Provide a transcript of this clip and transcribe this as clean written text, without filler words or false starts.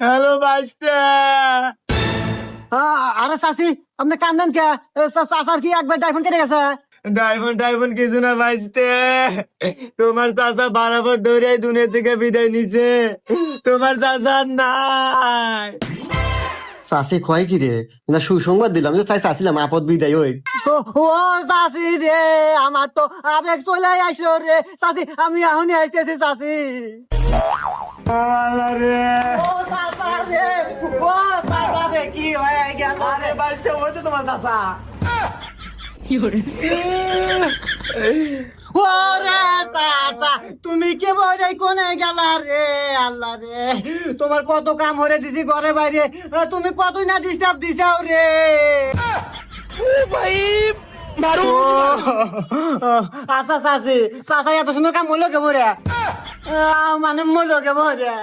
Hello বাইস্তে। আরে চাচি আপনি কান্দেন কে? চাচার কি একবার ডাইফোন কেটে গেছে? ডাইফোন কিছু না বাইস্তে। তোমার চাচা বরাবর দৌড়ে দুনিয়া থেকে বিদায় নিছে। তোমার চাচা নাই। চাচি কয় কি রে? না সুসংবাদ দিলাম যে চাইছিলাম আপদ বিদায় ওই। ও চাচি রে, আমার তো আবেগ চলে আসলো রে। চাচি আমি এখনই আসতেছি চাচি। আরে ও চাচা রে, ও চাচা রে, কি হয়ে গেল? আরে বাইস্তে হয়েছে তোমার চাচা। ওরে চাচা, তুমি কে বই কোনে গেলা রে? আল্লাহ রে, তোমার কত কাম হরে দিছি ঘরে বাইরে, তুমি কতই না ডিস্টার্ব দিছাও রে। আচ্ছা চাচি, চাচা এত সুন্দর কাম হলো কে মরে? মানে মরলো কে মরে?